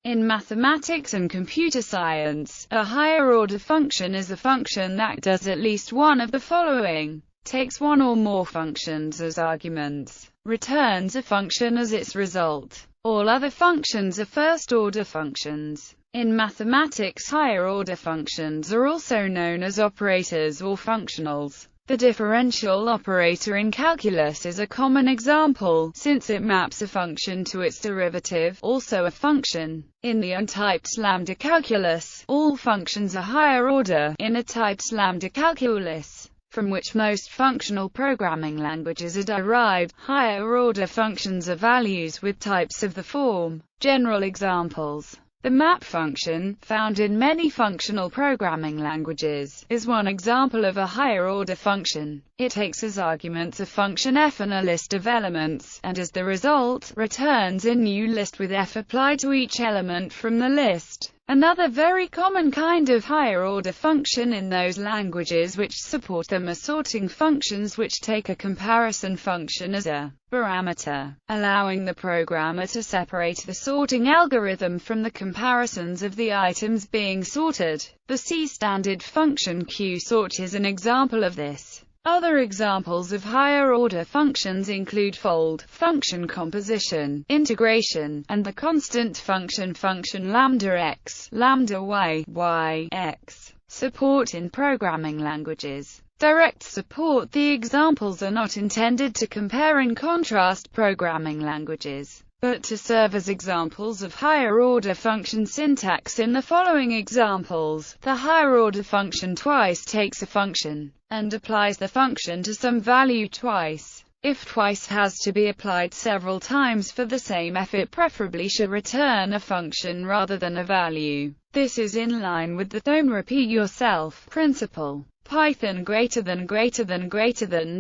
In mathematics and computer science, a higher-order function is a function that does at least one of the following: takes one or more functions as arguments, returns a function as its result. All other functions are first-order functions. In mathematics, higher-order functions are also known as operators or functionals. The differential operator in calculus is a common example, since it maps a function to its derivative, also a function. In the untyped lambda calculus, all functions are higher order. In a typed lambda calculus, from which most functional programming languages are derived, higher-order functions are values with types of the form. General examples: the map function, found in many functional programming languages, is one example of a higher-order function. It takes as arguments a function f and a list of elements, and as the result, returns a new list with f applied to each element from the list. Another very common kind of higher-order function in those languages which support them are sorting functions, which take a comparison function as a parameter, allowing the programmer to separate the sorting algorithm from the comparisons of the items being sorted. The C standard function qsort is an example of this. Other examples of higher-order functions include fold, function composition, integration, and the constant function lambda x, lambda y, y, x. Support in programming languages. Direct support. The examples are not intended to compare and contrast programming languages, but to serve as examples of higher-order function syntax. In the following examples, the higher-order function twice takes a function and applies the function to some value twice. If twice has to be applied several times for the same f, it preferably should return a function rather than a value. This is in line with the don't repeat yourself principle. Python greater than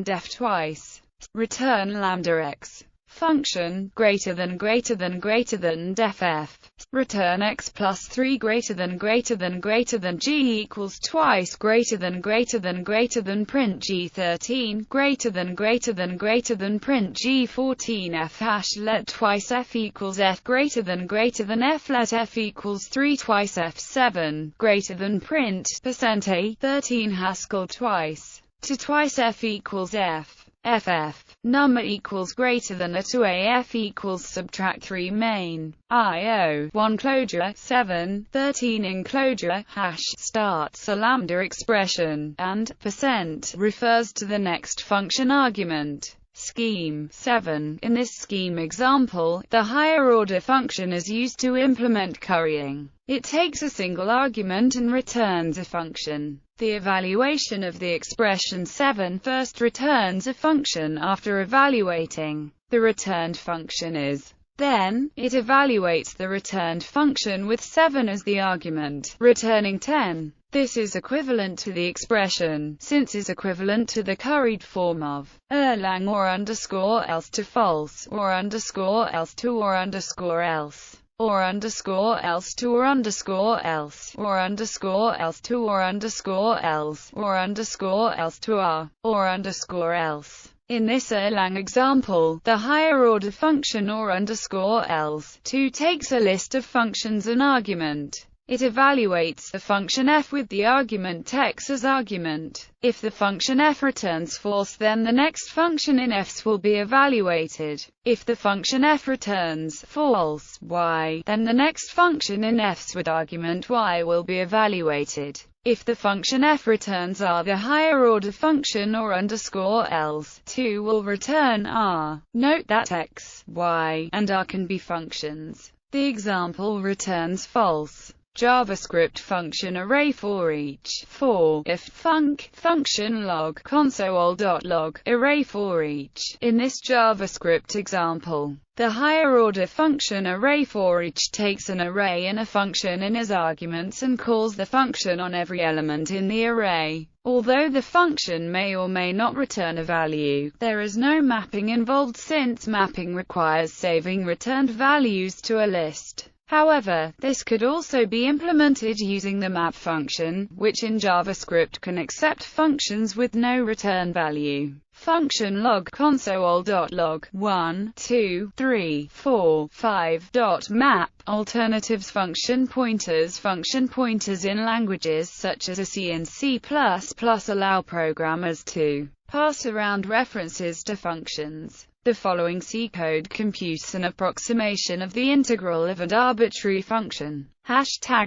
def twice. Return lambda x. Function greater than def f. Return x plus 3 greater than g equals twice greater than print g13 greater than print g14 f hash let twice f equals f greater than f let f equals 3 twice f7 greater than print %a 13 Haskell twice to twice f equals f. ff number equals greater than a to a f equals subtract 3 main io 1 closure 7 13 enclosure hash starts a lambda expression, and % refers to the next function argument. Scheme 7. In this scheme example, the higher-order function is used to implement currying. It takes a single argument and returns a function. The evaluation of the expression 7 first returns a function after evaluating the returned function is. Then, it evaluates the returned function with 7 as the argument, returning 10. This is equivalent to the expression, since is equivalent to the curried form of Erlang or underscore else to false, or underscore else to or underscore else, or underscore else to or underscore else, or underscore else to or underscore else, or underscore else to or underscore else. In this Erlang example, the higher-order function or underscore else to takes a list of functions and argument. It evaluates the function f with the argument x as argument. If the function f returns false, then the next function in f's will be evaluated. If the function f returns false y, then the next function in f's with argument y will be evaluated. If the function f returns r, the higher-order function or underscore else 2 will return r. Note that x, y, and r can be functions. The example returns false. JavaScript function array for each. For if function log console.log array for each. In this JavaScript example, the higher-order function array for each takes an array and a function in as arguments and calls the function on every element in the array. Although the function may or may not return a value, there is no mapping involved, since mapping requires saving returned values to a list. However, this could also be implemented using the map function, which in JavaScript can accept functions with no return value. Function log console.log 1, 2, 3, 4, 5. Map alternatives function pointers in languages such as C and C++ allow programmers to pass around references to functions. The following C code computes an approximation of the integral of an arbitrary function.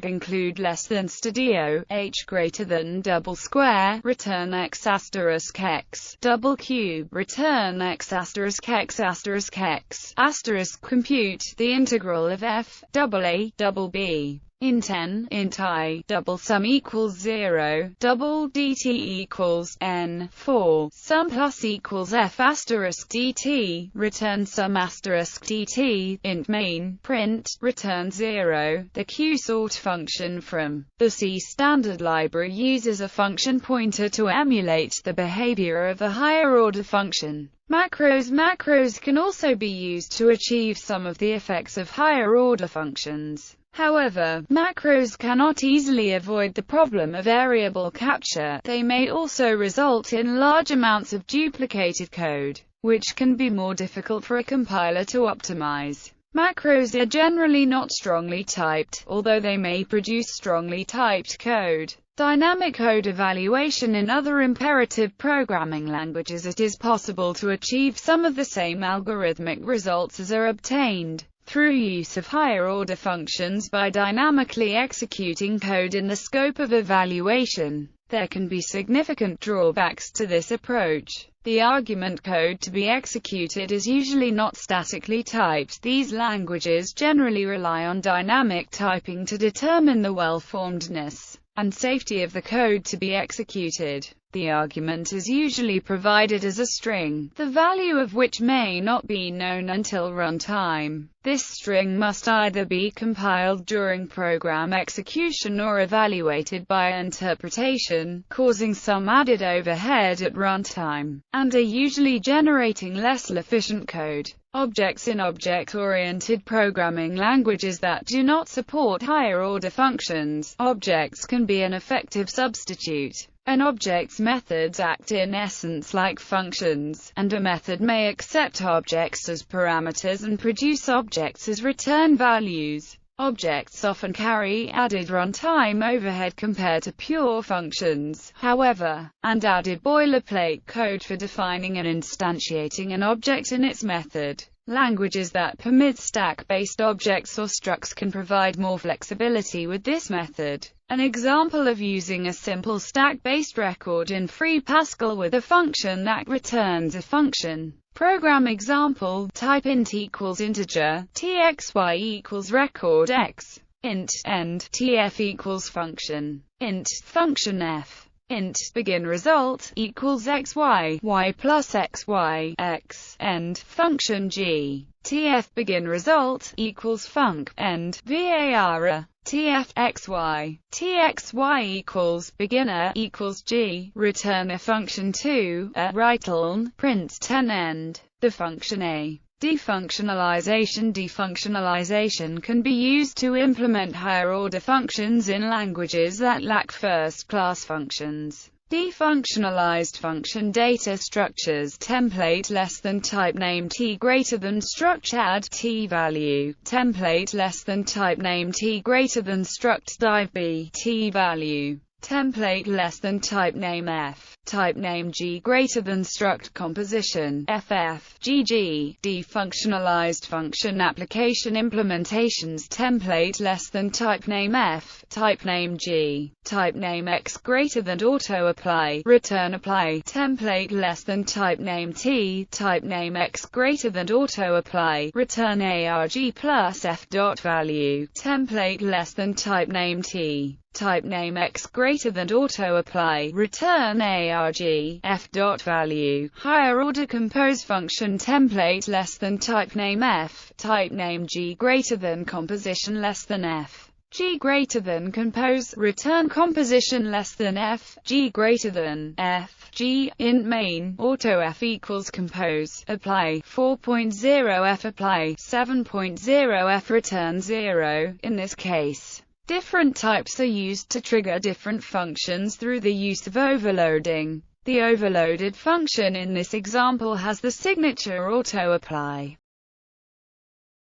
#include less than stadio, h greater than double square, return x asterisk x, double cube, return x asterisk x asterisk x, asterisk compute the integral of f, double a, double b. Int n, int I, double sum equals 0, double dt equals n, 4, sum plus equals f asterisk dt, return sum asterisk dt, int main, print, return 0. The qsort function from the C standard library uses a function pointer to emulate the behavior of a higher-order function. Macros can also be used to achieve some of the effects of higher-order functions. However, macros cannot easily avoid the problem of variable capture. They may also result in large amounts of duplicated code, which can be more difficult for a compiler to optimize. Macros are generally not strongly typed, although they may produce strongly typed code. Dynamic code evaluation. In other imperative programming languages, it is possible to achieve some of the same algorithmic results as are obtained through use of higher-order functions by dynamically executing code in the scope of evaluation. There can be significant drawbacks to this approach. The argument code to be executed is usually not statically typed. These languages generally rely on dynamic typing to determine the well-formedness and safety of the code to be executed. The argument is usually provided as a string, the value of which may not be known until runtime. This string must either be compiled during program execution or evaluated by interpretation, causing some added overhead at runtime, and are usually generating less efficient code. Objects. In object-oriented programming languages that do not support higher-order functions, objects can be an effective substitute. An object's methods act in essence like functions, and a method may accept objects as parameters and produce objects as return values. Objects often carry added runtime overhead compared to pure functions, however, and added boilerplate code for defining and instantiating an object and its method. Languages that permit stack-based objects or structs can provide more flexibility with this method. An example of using a simple stack-based record in Free Pascal with a function that returns a function. Program example: type int equals integer, txy equals record x, int end, tf equals function, int function f. Int begin result equals xy, y plus xy, x, end, function g. Tf begin result equals func, end, var, tf xy, txy equals beginner equals g, return a function 2, a writeln, print 10 end, the function a. Defunctionalization. Defunctionalization can be used to implement higher-order functions in languages that lack first-class functions. Defunctionalized function data structures. Template less than type name t greater than struct add t value. Template less than type name t greater than struct div b t value. Template less than type name f. Type name g greater than struct composition ff gg. Defunctionalized function application implementations. Template less than type name f. Type name g. Type name x greater than auto apply return apply. Template less than type name t. Type name x greater than auto apply return arg plus f dot value. Template less than type name t. Type name x greater than auto apply return arg f dot value. Higher order compose function. Template less than type name f. Type name g greater than composition less than f. G greater than compose, return composition less than F, G greater than F, G, int main, auto F equals compose, apply 4.0 F, apply 7.0 F, return 0. In this case, different types are used to trigger different functions through the use of overloading. The overloaded function in this example has the signature auto apply.